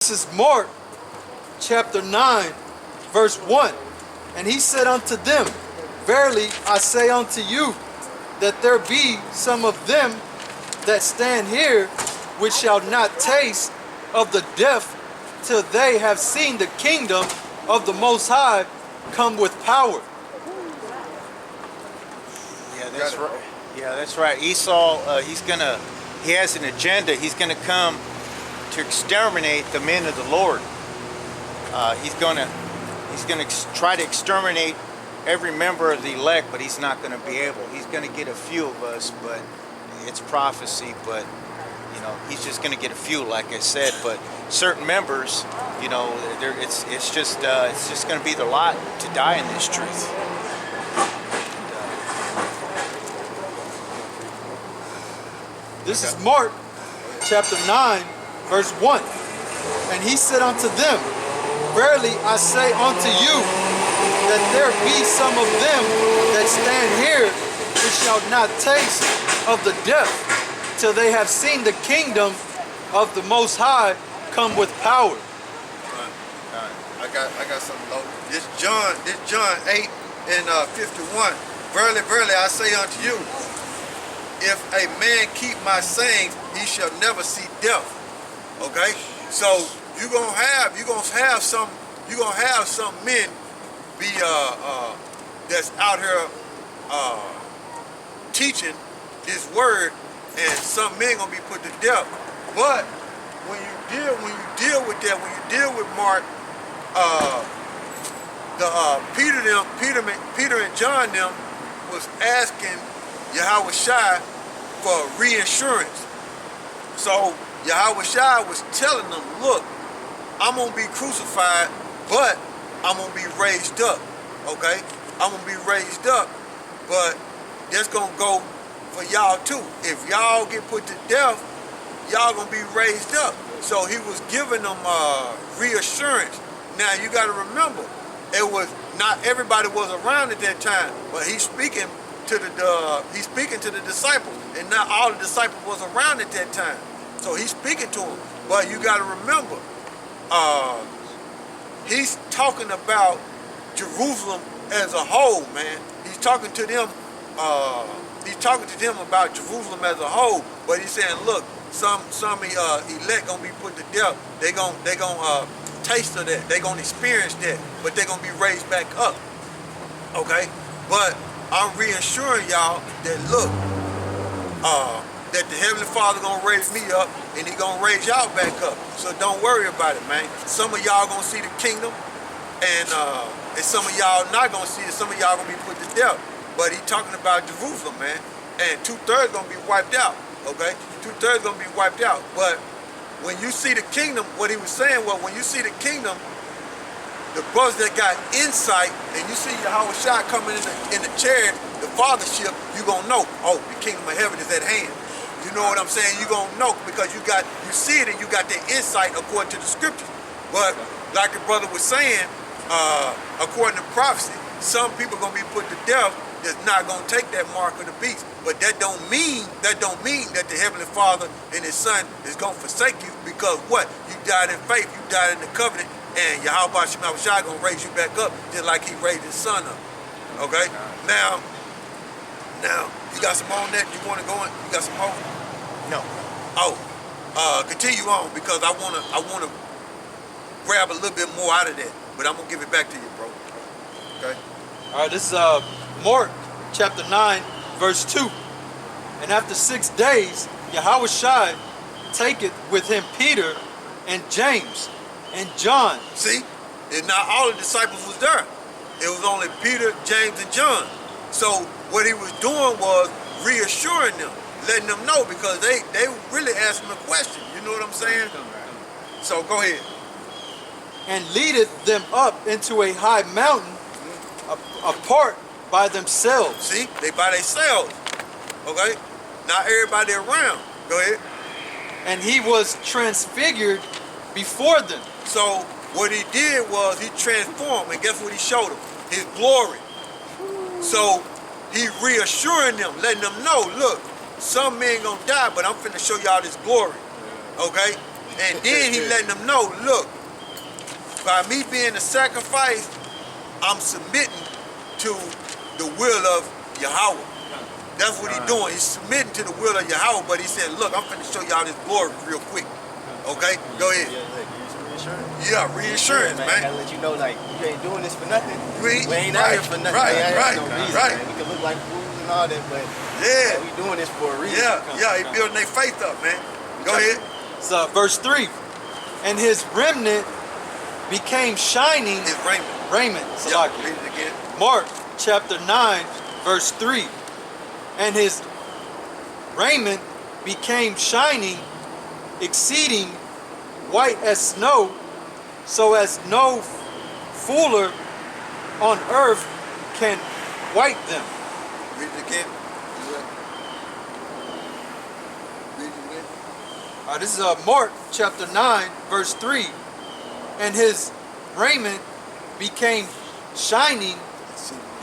This is Mark chapter 9 verse 1. And he said unto them, Verily I say unto you, that there be some of them that stand here which shall not taste of the death till they have seen the kingdom of the Most High come with power. Yeah, that's right. Yeah, that's right. Esau, he has an agenda. He's gonna come to exterminate the men of the Lord. He's gonna try to exterminate every member of the elect, but he's not gonna be able. He's gonna get a few of us, but it's prophecy. But you know, he's just gonna get a few, like I said. But certain members, you know, it's just gonna be their lot to die in this truth. This is Mark chapter 9 verse 1. And he said unto them, Verily I say unto you, that there be some of them that stand here which shall not taste of the death till they have seen the kingdom of the Most High come with power. I got something low. This John 8 and 51. Verily, verily, I say unto you, if a man keep my saying, he shall never see death. Okay? So you're gonna have some men be that's out here teaching this word, and some men gonna be put to death. But when you deal with that, when you deal with Mark, Peter and John them was asking YAHAWASHI for reinsurance. So YAHAWASHI was telling them, look, I'm gonna be crucified, but I'm gonna be raised up. Okay? I'm gonna be raised up, but that's gonna go for y'all too. If y'all get put to death, y'all gonna be raised up. So he was giving them reassurance. Now you gotta remember, it was not everybody was around at that time, but he's speaking to the disciples, and not all the disciples was around at that time. So he's speaking to them. But you gotta remember, he's talking about Jerusalem as a whole, man. He's talking to them. He's talking to them about Jerusalem as a whole. But he's saying, look, some elect gonna be put to death. They gonna taste of that. They gonna experience that. But they're gonna be raised back up. Okay. But I'm reassuring y'all that look, that the Heavenly Father gonna raise me up, and he gonna raise y'all back up. So don't worry about it, man. Some of y'all gonna see the kingdom, and some of y'all not gonna see it. Some of y'all gonna be put to death. But he talking about Jerusalem, man, and 2/3 gonna be wiped out. Okay, 2/3 gonna be wiped out. But when you see the kingdom, what he was saying was, when you see the kingdom, the brothers that got insight, and you see YAHAWASHI coming in the chariot, the fathership, you gonna know, oh, the kingdom of heaven is at hand. You know what I'm saying? You gonna know because you see it, and you got the insight according to the scriptures. But like the brother was saying, according to prophecy, some people gonna be put to death that's not gonna take that mark of the beast. But that don't mean that the Heavenly Father and His Son is gonna forsake you, because what? You died in faith, you died in the covenant, and YAHAWASHI gonna raise you back up just like He raised His Son up. Okay? Now, you got some more on that? You wanna go in? You got some more? No. Oh, continue on, because I wanna grab a little bit more out of that, but I'm gonna give it back to you, bro. Okay? All right, this is Mark chapter 9 verse 2. And after 6 days, YAHAWASHI taketh with him Peter and James and John. See, and not all the disciples was there. It was only Peter, James, and John. So what he was doing was reassuring them, letting them know, because they really asked him a question. You know what I'm saying? So go ahead. And leadeth them up into a high mountain apart by themselves. See, they by themselves. Okay? Not everybody around. Go ahead. And he was transfigured before them. So what he did was he transformed, and guess what he showed them? His glory. So he reassuring them, letting them know, look, some men gonna die, but I'm finna show y'all this glory. Okay? And then he letting them know, look, by me being a sacrifice, I'm submitting to the will of Yahawah. That's what he's doing. He's submitting to the will of Yahawah, but he said, look, I'm finna show y'all this glory real quick. Okay? Go ahead. Yeah, reassurance, man. Gotta let you know, like, you ain't doing this for nothing. We ain't out right, here for nothing. right, we ain't right, no reason, right. Man. We can look like fools and all that, but yeah, we doing this for a reason. Yeah, he building their faith up, man. Go ahead. So verse 3. And his remnant became shining. His raiment. Raiment. Yeah, read it again. Mark chapter 9, verse 3. And his raiment became shining, exceeding white as snow, so as no fuller on earth can white them. Read it again. Read it again. This is Mark chapter 9, verse 3. And his raiment became shining,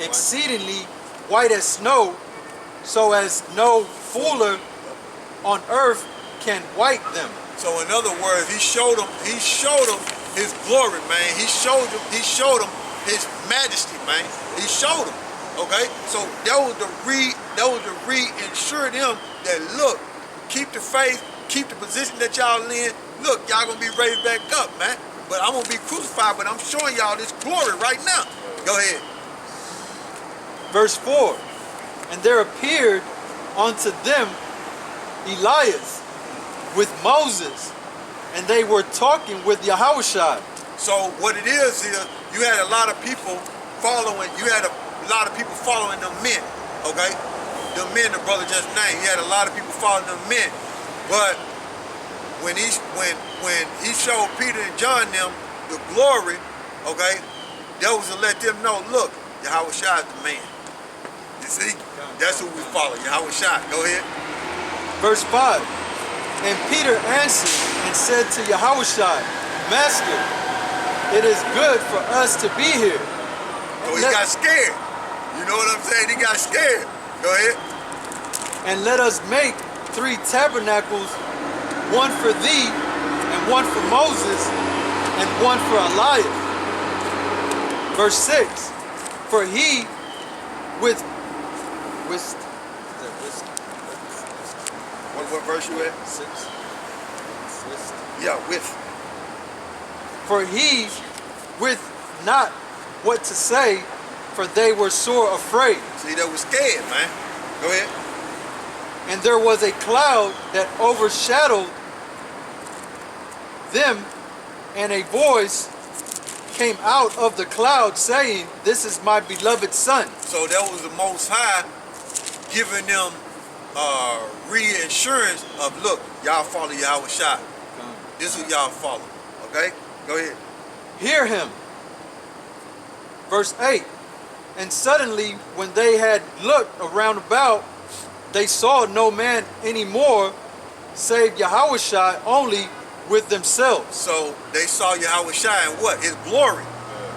exceedingly white as snow, so as no fuller on earth can white them. So in other words, he showed them his glory, man. He showed them his majesty, man. He showed them. Okay? So that was to reassure them that, look, keep the faith, keep the position that y'all in. Look, y'all gonna be raised back up, man. But I'm gonna be crucified, but I'm showing y'all this glory right now. Go ahead. Verse 4. And there appeared unto them Elias with Moses, and they were talking with Yahawashi. So what it is you had a lot of people following. You had a lot of people following them men. Okay, the men the brother just named. You had a lot of people following them men, but when he showed Peter and John them the glory, okay, that was to let them know, look, Yahawashi is the man. You see, that's who we follow. Yahawashi. Go ahead. Verse 5. And Peter answered and said to Yahawashi, Master, it is good for us to be here. So he got scared. You know what I'm saying? He got scared. Go ahead. And let us make 3 tabernacles, one for thee, and one for Moses, and one for Elias. Verse 6. For he with What verse you at? 6. Yeah, with. For he with not what to say, for they were sore afraid. See, they were scared, man. Go ahead. And there was a cloud that overshadowed them, and a voice came out of the cloud saying, This is my beloved son. So that was the Most High giving them reassurance of, look, y'all follow Yahawashi. This is who y'all follow. Okay? Go ahead. Hear him. Verse 8. And suddenly, when they had looked around about, they saw no man anymore, save Yahawashi only with themselves. So they saw Yahawashi and what? His glory.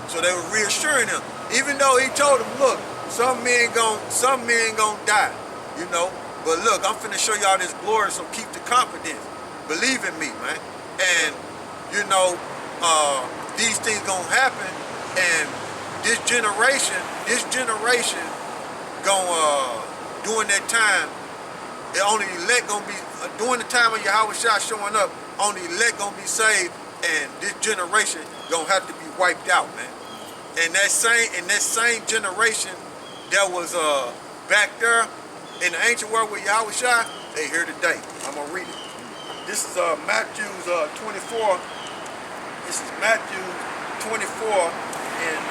So they were reassuring him. Even though he told them, look, some men gonna die, you know. But look, I'm finna show y'all this glory, so keep the confidence. Believe in me, man. And, you know, these things gonna happen, and this generation gonna, during that time, the only elect gonna be, during the time of Yahawashi showing up, only elect gonna be saved, and this generation gonna have to be wiped out, man. And that same generation that was back there in the ancient world with Yahawashi, they here today. I'm gonna read it. This is Matthew 24. This is Matthew 24, and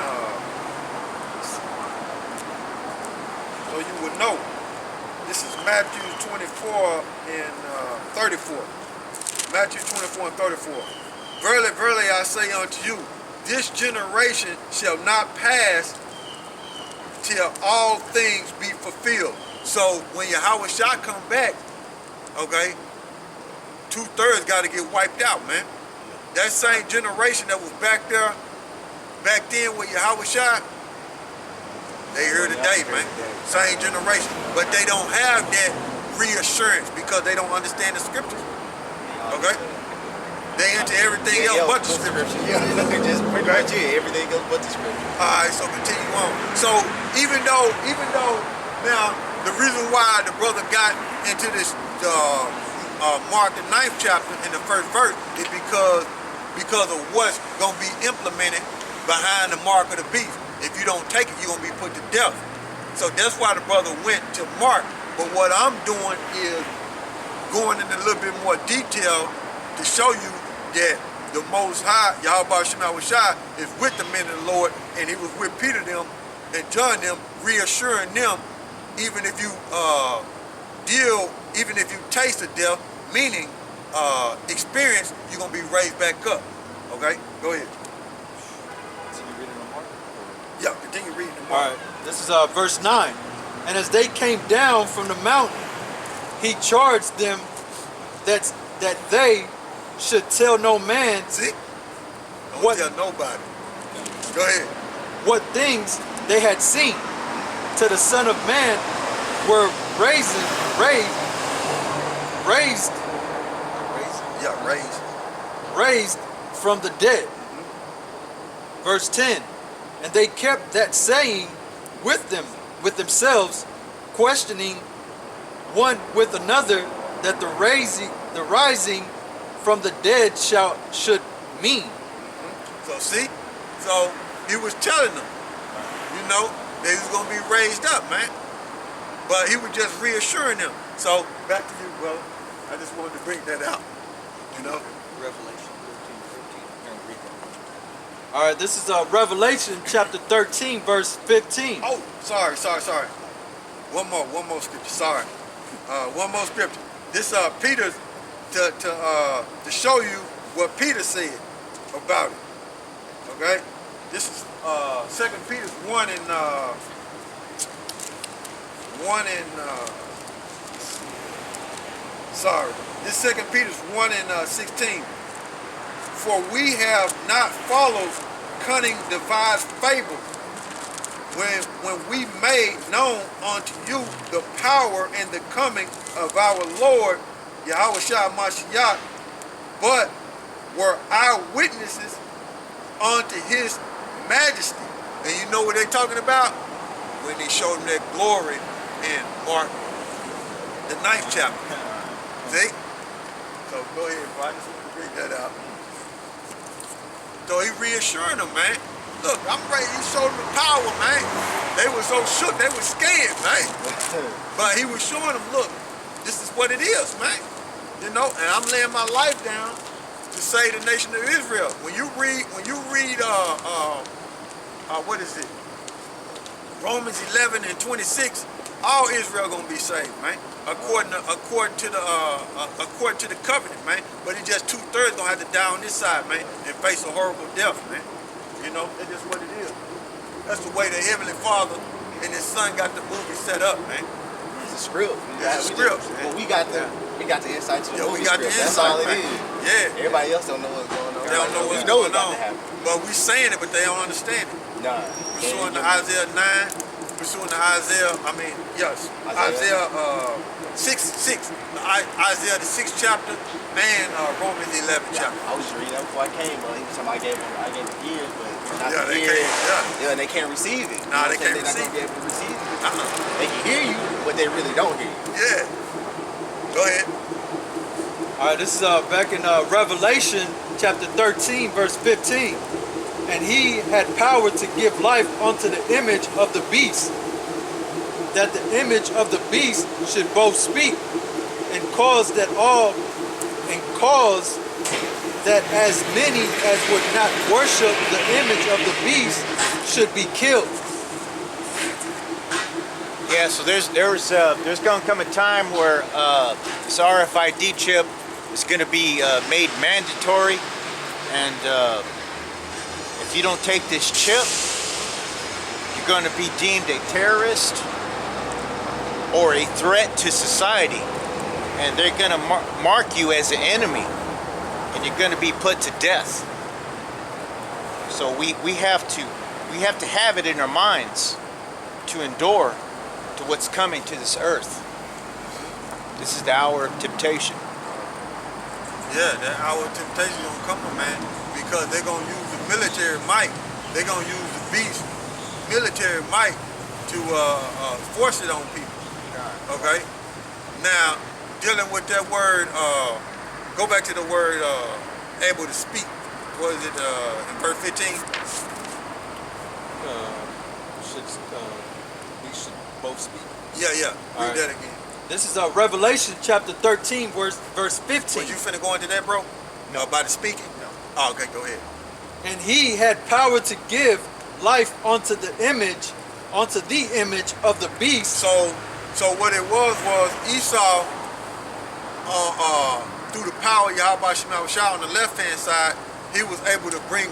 so you would know. This is Matthew 24 and 34. Matthew 24 and 34. Verily, verily, I say unto you, this generation shall not pass till all things be fulfilled. So when Yahawashi come back, okay, 2/3 got to get wiped out, man. That same generation that was back there, back then with Yahawashi, they here today, man. Same generation. But they don't have that reassurance because they don't understand the scriptures. Okay? They into everything else but the scripture. Yeah, just pretty much it. Everything else but the scripture. All right, so continue on. So even though now the reason why the brother got into this Mark the 9th chapter in the 1st verse is because of what's gonna be implemented behind the mark of the beast. If you don't take it, you're gonna be put to death. So that's why the brother went to Mark. But what I'm doing is going into a little bit more detail to show you that the Most High, YAHAWASHI, is with the men of the Lord, and he was with Peter them and John them, reassuring them, even if you even if you taste of death, meaning experience, you're gonna be raised back up. Okay, go ahead. Continue reading the Mark? Yeah, continue reading the All Mark. right, this is verse 9. And as they came down from the mountain, he charged them that they should tell no man. See? Don't tell nobody. Go ahead. What things they had seen to the Son of Man were raised from the dead. Verse 10. And they kept that saying with themselves, questioning one with another that the rising from the dead should mean. So see, so he was telling them, you know, they was gonna be raised up, man. But he was just reassuring them. So back to you, brother. I just wanted to bring that out. You know, Revelation 13:15. All right, this is Revelation chapter 13, verse 15. Oh, sorry. One more scripture. Sorry, one more scripture. This Peter to show you what Peter said about it. Okay, this is 2 Peter 1 and 2 Peter 1 and 16. For we have not followed cunning devised fables, when we made known unto you the power and the coming of our Lord Yahawashai Mashiach, but were eyewitnesses unto his majesty. And you know what they're talking about? When they showed them that glory in Mark the 9th chapter. See? So go ahead, bro. I just want to bring that out. So he reassuring them, man. Look, I'm ready. He showed them the power, man. They were so shook, they were scared, man. But he was showing them, look, this is what it is, man. You know, and I'm laying my life down to save the nation of Israel. When you read, what is it? Romans 11 and 26, all Israel gonna be saved, man. According to the covenant, man. But it's just 2/3 gonna have to die on this side, man, and face a horrible death, man. You know, that's just what it is. That's the way the Heavenly Father and His Son got the movie set up, man. It's a script. It's a script. Well, we got the insight to the movie we got script. the That's insight, all it man. is. Yeah. Everybody else don't know what's going on. They don't know what's going on. But we saying it, but they don't understand it. Nah. Pursuing the Isaiah 9, pursuing the Isaiah 6, Isaiah the 6th chapter, and Romans 11th chapter. I was just reading that before I came, but somebody gave them ears, but not Yeah, the they ears. can't. Yeah, and they can't receive it. Nah, they can't They're not receive gonna be able to receive it. Uh-uh. They can hear you, but they really don't hear you. Yeah. Go ahead. All right, this is back in Revelation chapter 13, verse 15. And he had power to give life unto the image of the beast, that the image of the beast should both speak and cause that as many as would not worship the image of the beast should be killed. Yeah, so there's going to come a time where this RFID chip is going to be made mandatory, and if you don't take this chip, you're going to be deemed a terrorist or a threat to society, and they're going to mark you as an enemy, and you're going to be put to death. So we have to have it in our minds to endure to what's coming to this earth. This is the hour of temptation. Yeah, that hour of temptation gonna come, man, because they're gonna use the military might. They're gonna use the beast military might to force it on people. Okay. Now, dealing with that word, go back to the word able to speak. What is it in verse 15? We should both speak. Yeah, yeah. Read right. that again. This is Revelation chapter 13, verse 15. Was you finna go into that, bro? No. About the speaking? No. Oh, okay, go ahead. And he had power to give life unto the image of the beast. So what it was Esau, through the power of YAHAWASHI on the left-hand side, he was able to bring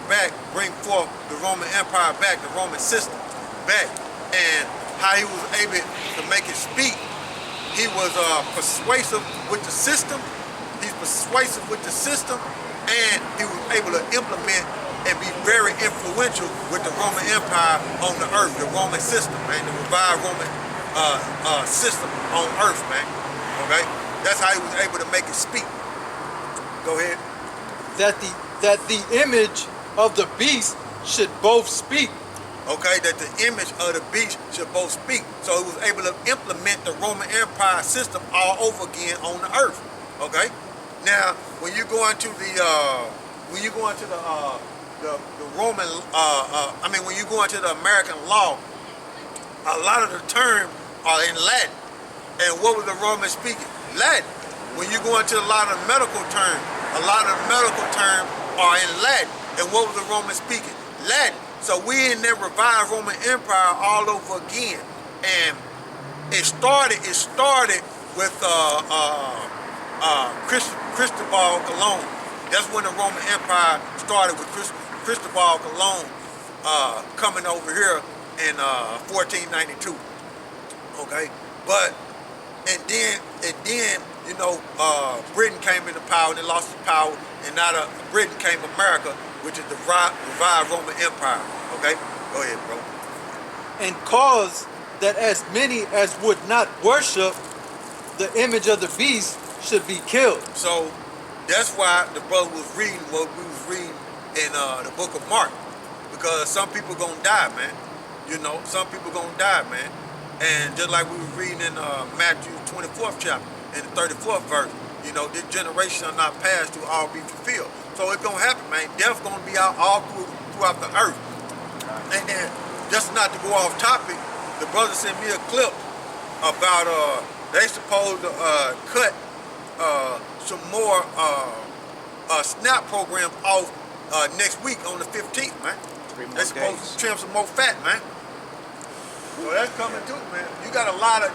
forth the Roman Empire back, the Roman system back. And how he was able to make it speak, he was persuasive with the system. He's persuasive with the system, and he was able to implement and be very influential with the Roman Empire on the earth, the Roman system, man, the revived Roman system on earth, man. Okay, that's how he was able to make it speak. Go ahead. That the image of the beast should both speak. Okay, that the image of the beast should both speak. So he was able to implement the Roman Empire system all over again on the earth. Okay. Now, when you go into the Roman, when you go into the American law, a lot of the terms are in Latin. And what was the Romans speaking? Latin. When you go into a lot of medical terms, a lot of medical terms are in Latin. And what was the Romans speaking? Latin. So we in that revived Roman Empire all over again. And it started with Cristobal Colon. That's when the Roman Empire started, with Cristobal Colon coming over here in 1492. Okay, but and then you know, Britain came into power and they lost its power, and out of Britain came America, which is the revived Roman Empire. Okay, go ahead, bro. And cause that as many as would not worship the image of the beast should be killed. So that's why the brother was reading what we was reading in the book of Mark, because some people gonna die, man. You know, some people gonna die, man. And just like we were reading in Matthew 24th chapter, in the 34th verse, you know, this generation shall not pass to all be fulfilled. So it's gonna happen, man. Death's gonna be out all throughout the earth. And then, just not to go off topic, the brother sent me a clip about they supposed to cut some more SNAP programs off next week on the 15th, man. They're supposed to trim some more fat, man. So that's coming too, man. You got a lot of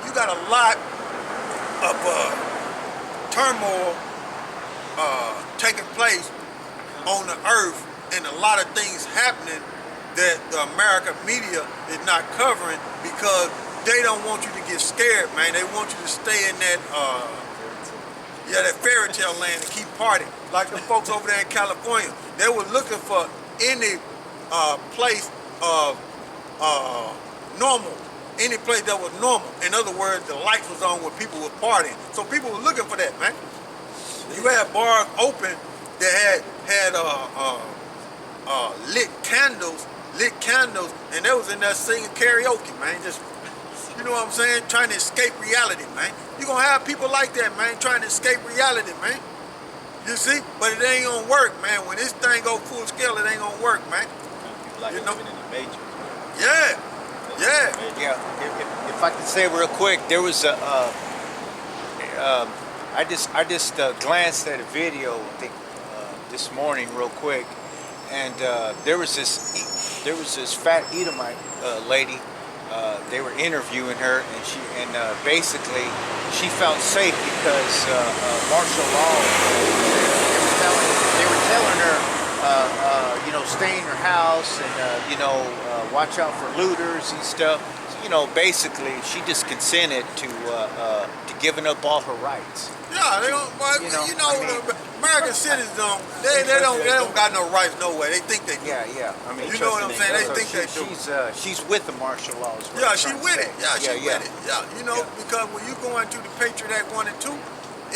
turmoil taking place on the earth, and a lot of things happening that the American media is not covering, because they don't want you to get scared, man. They want you to stay in that that fairy tale land and keep partying. Like the folks over there in California, they were looking for any place of normal, any place that was normal. In other words, the lights was on where people were partying. So people were looking for that, man. You had bars open that had lit candles, and they was in there singing karaoke, man. Just, you know what I'm saying? Trying to escape reality, man. You're gonna have people like that, man, trying to escape reality, man. You see? But it ain't gonna work, man. When this thing go full scale, it ain't gonna work, man. People like You know? living in the Matrix. Yeah. Yeah. Yeah, if I can say real quick, there was a, I just glanced at a video, I think, this morning real quick, and there was this fat Edomite lady. They were interviewing her, and basically she felt safe because martial law. They were telling her, you know, stay in your house and watch out for looters and stuff. So, you know, basically she just consented to giving up all her rights. Yeah, they don't. Well, You know, I mean, the American citizens don't. They don't got no rights no way. They think they do. Yeah. I mean, You know what I'm saying? They think they do. She's with the martial law. is what Yeah, I'm she trying to with say. it. Yeah, she yeah. with it. Yeah, you know, because when you go into the Patriot Act 1 and 2,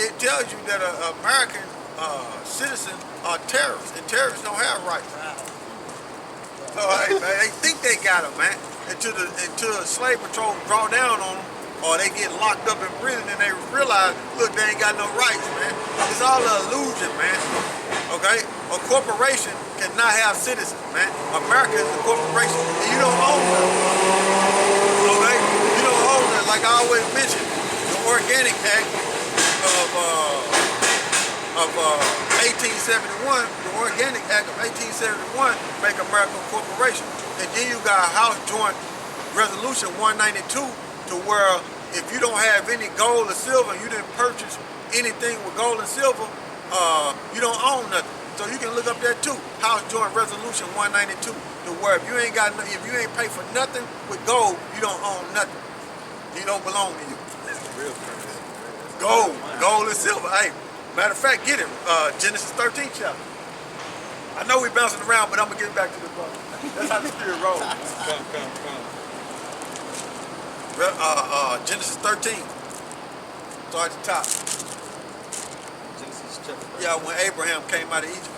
it tells you that American citizens are terrorists, and terrorists don't have rights. So hey, man, they think they got them, man. Until the slave patrol draw down on them, or they get locked up in prison, and they realize, look, they ain't got no rights, man. It's all an illusion, man. Okay? A corporation cannot have citizens, man. America is a corporation, and you don't own them. Okay? You don't own them. Like I always mention, the Organic Act of 1871, the Organic Act of 1871 make America a corporation. And then you got House Joint Resolution 192 to where if you don't have any gold or silver, you didn't purchase anything with gold and silver, you don't own nothing. So you can look up that too. House Joint Resolution 192 to where if you ain't paid for nothing with gold, you don't own nothing. You don't belong to you. That's real purpose. Gold and silver. Hey, matter of fact, get it. Genesis 13 chapter. I know we bouncing around, but I'm gonna get back to the book. That's how the spirit rolls. Come. Genesis 13. Start at the top. Genesis chapter 13. Yeah, when Abraham came out of Egypt.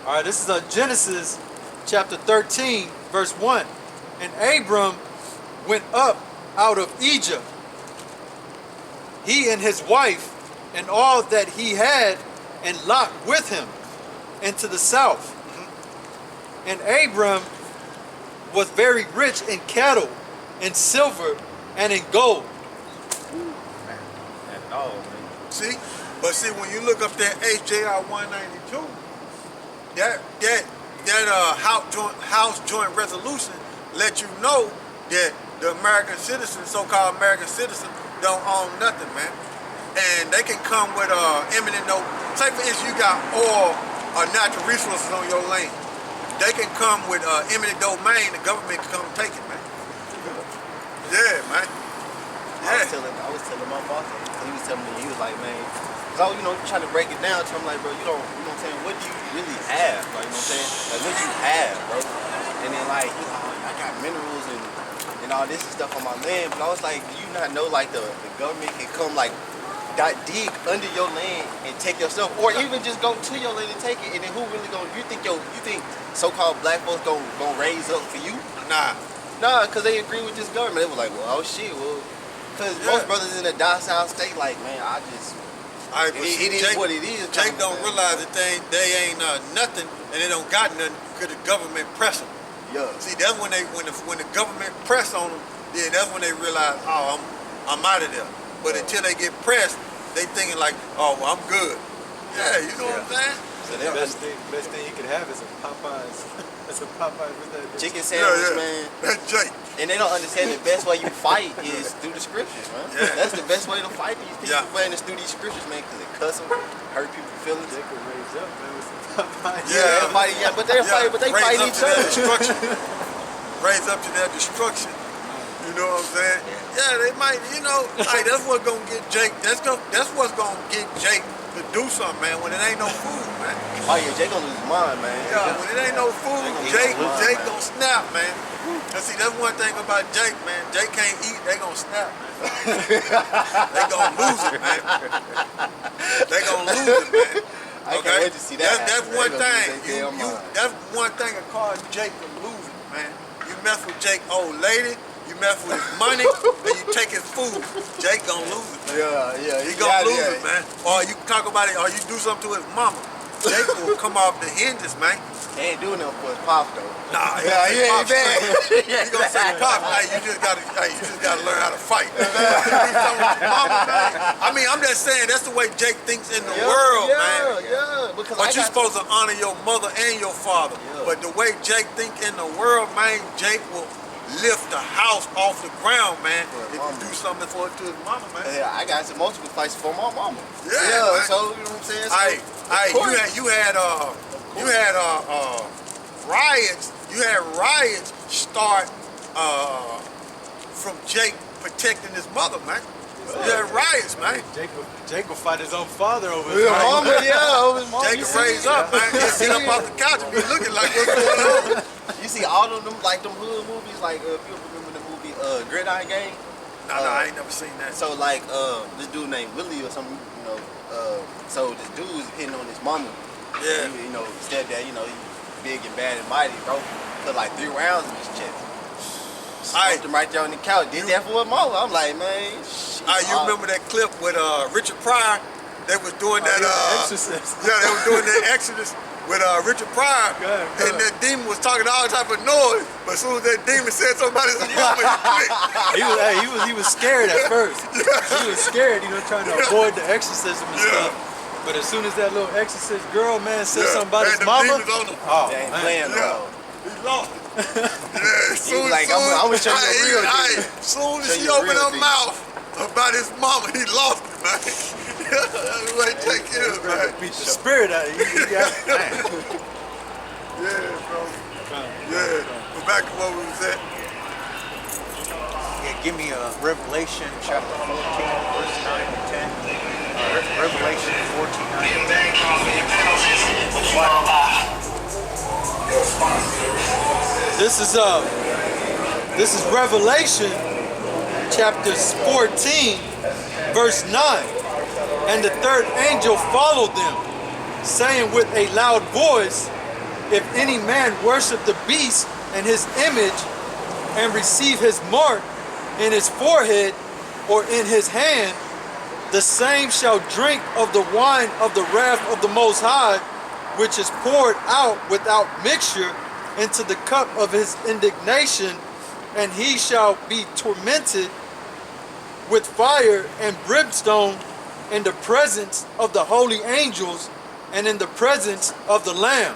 All right, this is Genesis chapter 13, verse 1. And Abram went up out of Egypt, he and his wife, and all that he had, and Lot with him, into the south. And Abram was very rich in cattle, in silver, and in gold. See? But see, when you look up that HJR 192, that House Joint Resolution let you know that the American citizen, so-called American citizen, don't own nothing, man. And they can come with eminent no. Say for instance, you got oil or natural resources on your land. They can come with eminent domain. The government can come take it, man. Yeah, man. Yeah. I was telling my boss, he was telling me, he was like, man, cause trying to break it down to him, like, bro, you know what I'm saying, what do you really have? Like, you know what I'm saying? Like, what do you have, bro? And then like, I got minerals and all this and stuff on my land, but I was like, do you not know like the government can come like dig under your land and take your stuff, or even just go to your land and take it, and then who really gonna, you think so-called black folks gonna raise up for you? Nah, cause they agree with this government. They was like, well, oh shit, well, cause most brothers in the docile state, like, man, it is what it is. Jake don't realize that they ain't nothing, and they don't got nothing because the government press them. Yeah. See, that's when the government press on them, then that's when they realize, oh, I'm out of there. But until they get pressed, they thinking like, oh, well, I'm good. Yeah, you know what I'm saying? So the best thing you could have is a Popeyes. That's a Popeyes with that chicken sandwich, man. That's Jake. And they don't understand the best way you fight is through the scriptures, man. Yeah. That's the best way to fight these people, man, is through these scriptures, man, because it cuss them, hurt people's feelings. They could raise up, man, with some Popeyes. But they fight each other. Raise up to that destruction. You know what I'm saying? Yeah, they might, like that's what's gonna get Jake. That's what's gonna get Jake to do something, man. When it ain't no food, man. Oh yeah, Jake gonna lose his mind, man. Yeah, when it ain't no food, Jake gonna snap, man. And see, that's one thing about Jake, man. Jake can't eat, they gonna snap, man. They gonna lose it, man. They gonna lose it, man. I can't wait to see that. That's one thing. That's one thing that caused Jake to lose it, man. You mess with Jake old lady. You mess with his money, and you take his food. Jake gonna lose it, man. Yeah. He gonna lose it, man. Or you talk about it, or you do something to his mama. Jake will come off the hinges, man. He ain't doing nothing for his pop though. Nah, he ain't bad. He gonna say, Pop, hey, you just gotta learn how to fight. Mama, man. I mean, I'm just saying that's the way Jake thinks in the world, man. Yeah. But you're supposed to honor your mother and your father. Yeah. But the way Jake think in the world, man, Jake will lift the house off the ground, man. If you do something for it to his mama, man. Yeah, I got some multiple fights for my mama. Yeah, man. So you know what I'm saying. You had riots. You had riots start from Jake protecting his mother, man. You had riots, man. Jake will fight his own father over his mama. Over his mama. Jake will raise up, man. He'll get up off the couch and be looking like what's going on. You see all of them, like them hood movies, like if you remember the movie Gridiron Gang. No, I ain't never seen that. So like this dude named Willie or something, So this dude was hitting on his mama. Yeah. You know, stepdad, you know, he big and bad and mighty, bro. Put like 3 rounds in his chest. Smoked him right there on the couch. Did that for a mama. I'm like, man, shit. You remember that clip with Richard Pryor? They was doing that. Exorcist. Yeah, they was doing that Exodus with Richard Pryor, and that demon was talking all type of noise. But as soon as that demon said something about his mama, he clicked. He was scared at first. He was scared, you know, trying to avoid the exorcism and stuff. But as soon as that little exorcist girl, man, said something about his mama, oh, they ain't playing no. He lost it. Yeah, as soon like, I'm gonna show you the real demon. As soon as she opened her mouth about his mama, he lost it, man. Like, take care of it, man. beat the spirit out of you. Yeah, bro. Yeah. But back to what we was at. Yeah, give me Revelation chapter 14, verse 9 and 10. Revelation 14, 9 and 10. This is Revelation chapters 14, verse 9. And the third angel followed them, saying with a loud voice, if any man worship the beast and his image, and receive his mark in his forehead or in his hand, the same shall drink of the wine of the wrath of the Most High, which is poured out without mixture into the cup of his indignation, and he shall be tormented with fire and brimstone in the presence of the holy angels and in the presence of the Lamb.